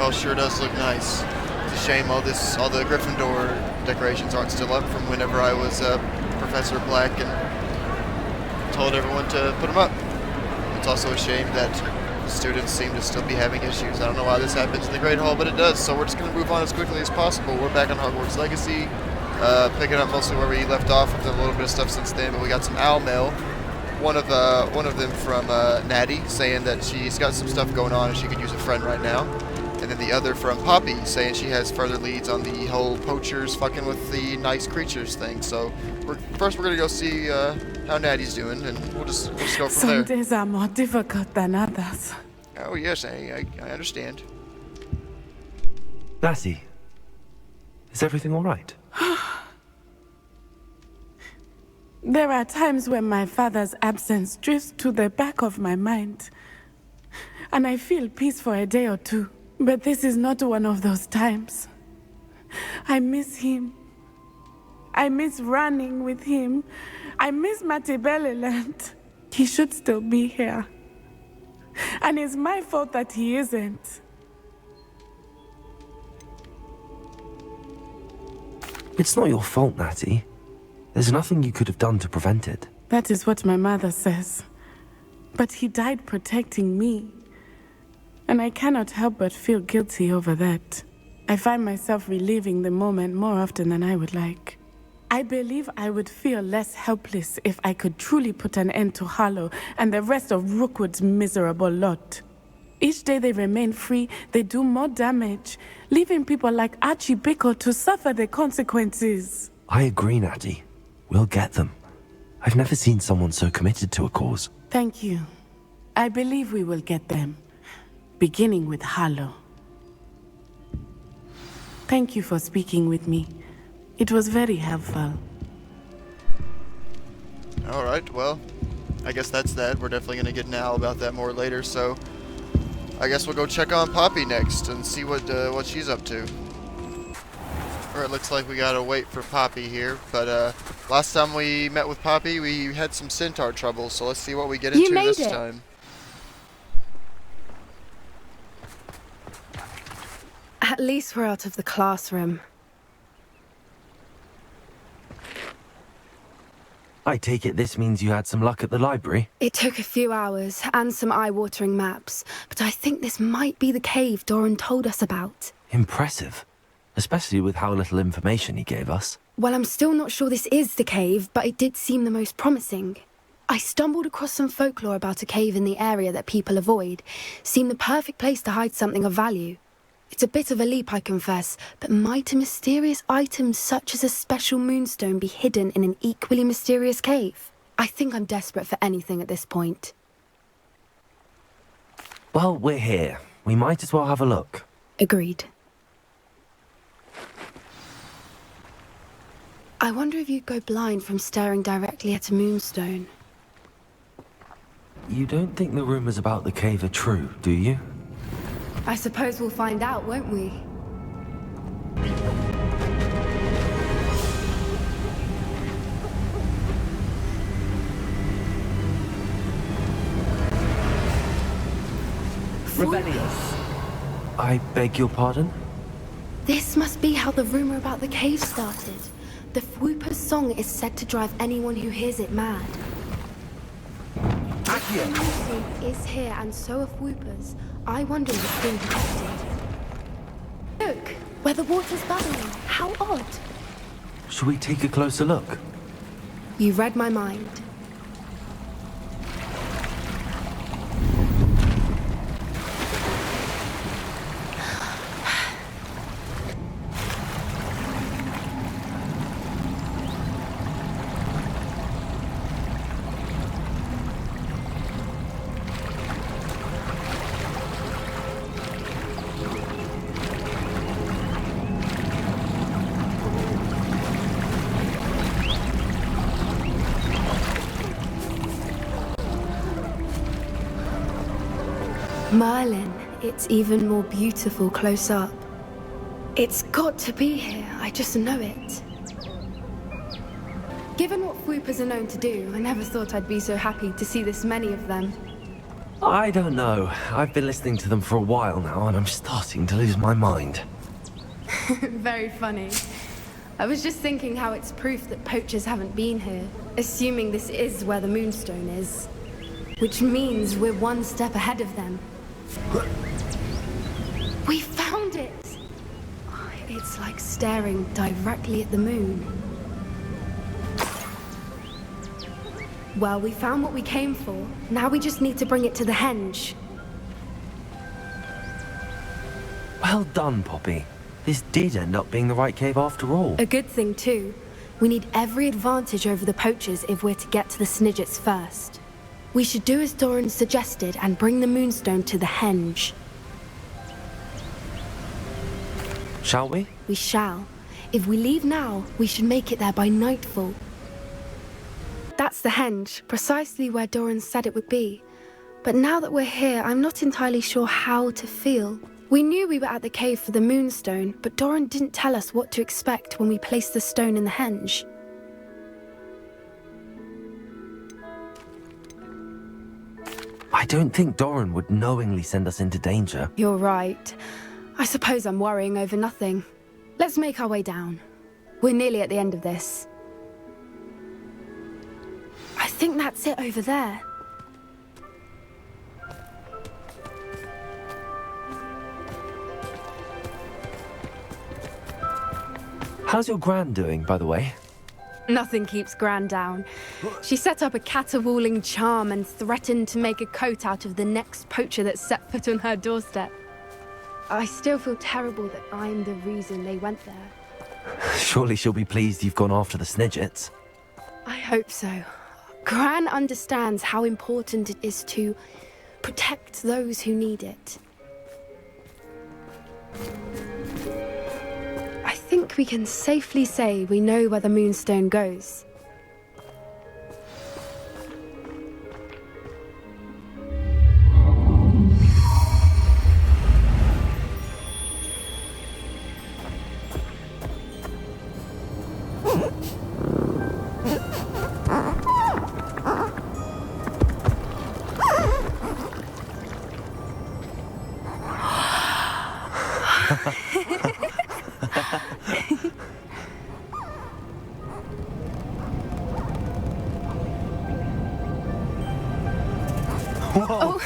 Hall sure does look nice. It's a shame all the Gryffindor decorations aren't still up from whenever I was Professor Black and told everyone to put them up. It's also a shame that students seem to still be having issues. I don't know why this happens in the Great Hall, but it does, so we're just going to move on as quickly as possible. We're back on Hogwarts Legacy, picking up mostly where we left off. We've done a little bit of stuff since then, but we got some owl mail. One of them from Natty, saying that she's got some stuff going on and she could use a friend right now. And then the other from Poppy, saying she has further leads on the whole poachers fucking with the nice creatures thing. So first we're going to go see how Natty's doing, and we'll just go from there. Some days are more difficult than others. Oh yes, I understand. Lassie, is everything all right? There are times when my father's absence drifts to the back of my mind, and I feel peace for a day or two. But this is not one of those times. I miss him. I miss running with him. I miss Mattibeleland. He should still be here. And it's my fault that he isn't. It's not your fault, Natty. There's nothing you could have done to prevent it. That is what my mother says. But he died protecting me. And I cannot help but feel guilty over that. I find myself reliving the moment more often than I would like. I believe I would feel less helpless if I could truly put an end to Harlow and the rest of Rookwood's miserable lot. Each day they remain free, they do more damage, leaving people like Archie Bickle to suffer the consequences. I agree, Natty. We'll get them. I've never seen someone so committed to a cause. Thank you. I believe we will get them. Beginning with Harlow. Thank you for speaking with me. It was very helpful. Alright, well, I guess that's that. We're definitely going to get an owl about that more later, so I guess we'll go check on Poppy next and see what she's up to. Or it looks like we gotta wait for Poppy here, but last time we met with Poppy, we had some centaur trouble, so let's see what we get into this time. At least we're out of the classroom. I take it this means you had some luck at the library? It took a few hours and some eye-watering maps, but I think this might be the cave Doran told us about. Impressive. Especially with how little information he gave us. Well, I'm still not sure this is the cave, but it did seem the most promising. I stumbled across some folklore about a cave in the area that people avoid. Seemed the perfect place to hide something of value. It's a bit of a leap, I confess, but might a mysterious item such as a special moonstone be hidden in an equally mysterious cave? I think I'm desperate for anything at this point. Well, we're here. We might as well have a look. Agreed. I wonder if you'd go blind from staring directly at a moonstone. You don't think the rumors about the cave are true, do you? I suppose we'll find out, won't we? Rebellious. I beg your pardon? This must be how the rumor about the cave started. The Fwooper's song is said to drive anyone who hears it mad. Accio! Music is here, and so are Fwoopers. I wonder if it's being protected. Look, where the water's bubbling. How odd. Shall we take a closer look? You read my mind. Merlin, it's even more beautiful close up. It's got to be here, I just know it. Given what Fwoopers are known to do, I never thought I'd be so happy to see this many of them. I don't know. I've been listening to them for a while now, and I'm starting to lose my mind. Very funny. I was just thinking how it's proof that poachers haven't been here, assuming this is where the Moonstone is. Which means we're one step ahead of them. We found it! Oh, it's like staring directly at the moon. Well, we found what we came for. Now we just need to bring it to the henge. Well done, Poppy. This did end up being the right cave after all. A good thing, too. We need every advantage over the poachers if we're to get to the Snidgets first. We should do as Doran suggested and bring the Moonstone to the henge. Shall we? We shall. If we leave now, we should make it there by nightfall. That's the henge, precisely where Doran said it would be. But now that we're here, I'm not entirely sure how to feel. We knew we were at the cave for the Moonstone, but Doran didn't tell us what to expect when we placed the stone in the henge. I don't think Doran would knowingly send us into danger. You're right. I suppose I'm worrying over nothing. Let's make our way down. We're nearly at the end of this. I think that's it over there. How's your Gran doing, by the way? Nothing keeps Gran down. She set up a caterwauling charm and threatened to make a coat out of the next poacher that set foot on her doorstep. I still feel terrible that I'm the reason they went there. Surely she'll be pleased you've gone after the Snidgets. I hope so. Gran understands how important it is to protect those who need it. I think we can safely say we know where the Moonstone goes. Whoa!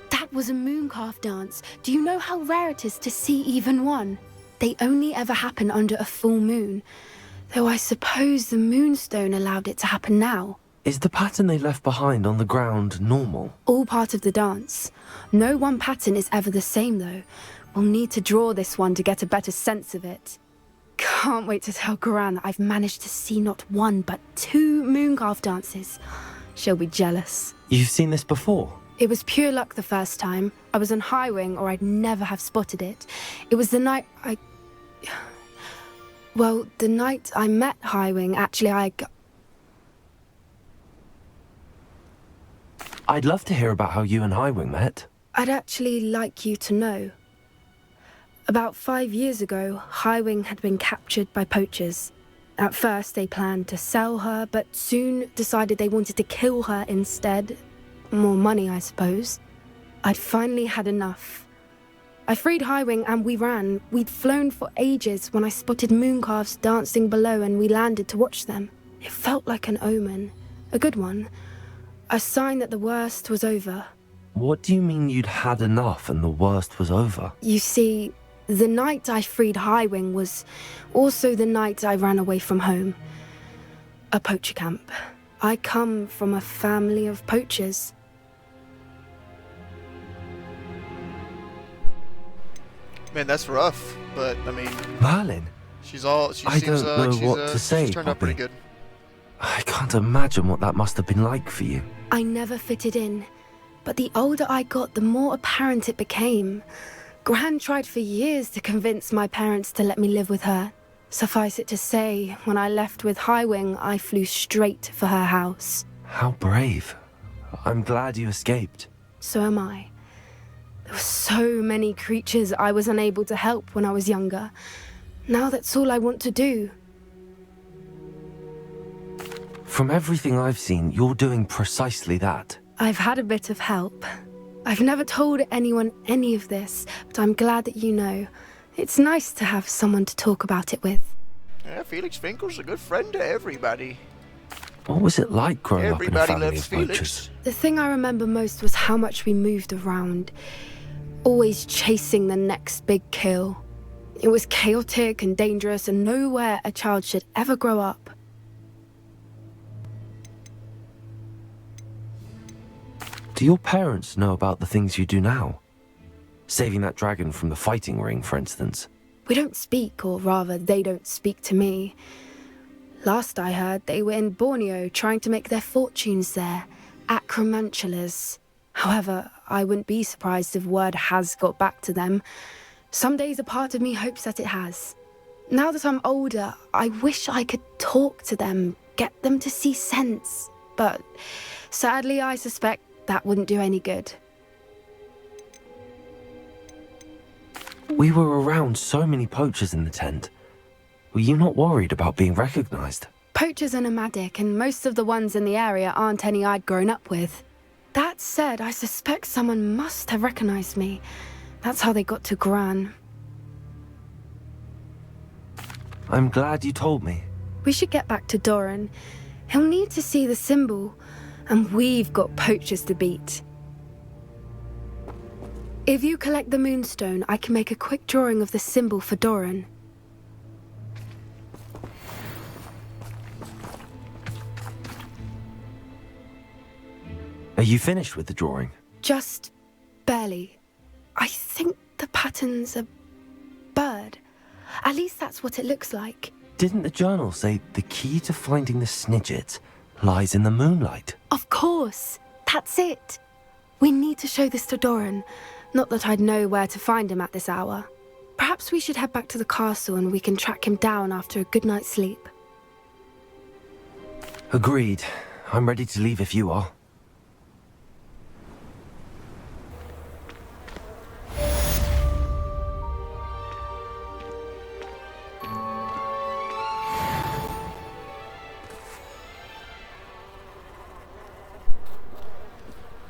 That was a mooncalf dance. Do you know how rare it is to see even one? They only ever happen under a full moon. Though I suppose the Moonstone allowed it to happen now. Is the pattern they left behind on the ground normal? All part of the dance. No one pattern is ever the same, though. We'll need to draw this one to get a better sense of it. Can't wait to tell Gran that I've managed to see not one, but 2 mooncalf dances. She'll be jealous. You've seen this before? It was pure luck the first time. I was on Highwing, or I'd never have spotted it. It was the night Well, the night I met Highwing, actually, I'd love to hear about how you and Highwing met. I'd actually like you to know. About 5 years ago, Highwing had been captured by poachers. At first, they planned to sell her, but soon decided they wanted to kill her instead. More money, I suppose. I'd finally had enough. I freed Highwing and we ran. We'd flown for ages when I spotted mooncalves dancing below and we landed to watch them. It felt like an omen. A good one. A sign that the worst was over. What do you mean you'd had enough and the worst was over? You see, the night I freed Highwing was also the night I ran away from home. A poacher camp. I come from a family of poachers. Man, that's rough, but I mean, Merlin? she I seems don't know like what to say, she's turned out pretty Poppy. good. I can't imagine what that must have been like for you. I never fitted in, but the older I got, the more apparent it became. Gran tried for years to convince my parents to let me live with her. Suffice it to say, when I left with Highwing, I flew straight for her house. How brave. I'm glad you escaped. So am I. There were so many creatures I was unable to help when I was younger. Now that's all I want to do. From everything I've seen, you're doing precisely that. I've had a bit of help. I've never told anyone any of this, but I'm glad that you know. It's nice to have someone to talk about it with. Yeah, Felix Finkel's a good friend to everybody. What was it like growing up in a Everybody family loves of poachers? Felix. The thing I remember most was how much we moved around, always chasing the next big kill. It was chaotic and dangerous and nowhere a child should ever grow up. Do your parents know about the things you do now? Saving that dragon from the fighting ring, for instance. We don't speak, or rather, they don't speak to me. Last I heard, they were in Borneo trying to make their fortunes there, acromantulas. However, I wouldn't be surprised if word has got back to them. Some days a part of me hopes that it has. Now that I'm older, I wish I could talk to them, get them to see sense. But sadly, I suspect that wouldn't do any good. We were around so many poachers in the tent. Were you not worried about being recognized? Poachers are nomadic, and most of the ones in the area aren't any I'd grown up with. That said, I suspect someone must have recognized me. That's how they got to Gran. I'm glad you told me. We should get back to Doran. He'll need to see the symbol, and we've got poachers to beat. If you collect the moonstone, I can make a quick drawing of the symbol for Doran. Are you finished with the drawing? Just barely. I think the pattern's a bird. At least that's what it looks like. Didn't the journal say the key to finding the Snidget lies in the moonlight? Of course. That's it. We need to show this to Doran. Not that I'd know where to find him at this hour. Perhaps we should head back to the castle and we can track him down after a good night's sleep. Agreed. I'm ready to leave if you are.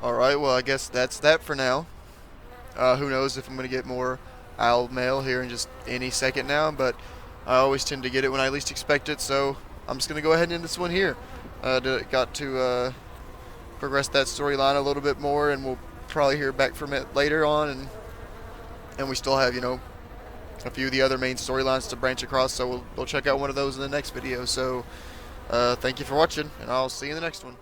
Alright, well I guess that's that for now. Who knows if I'm going to get more owl mail here in just any second now, but I always tend to get it when I least expect it, so I'm just going to go ahead and end this one here. Got to progress that storyline a little bit more, and we'll probably hear back from it later on, and we still have, you know, a few of the other main storylines to branch across, so we'll check out one of those in the next video. So thank you for watching, and I'll see you in the next one.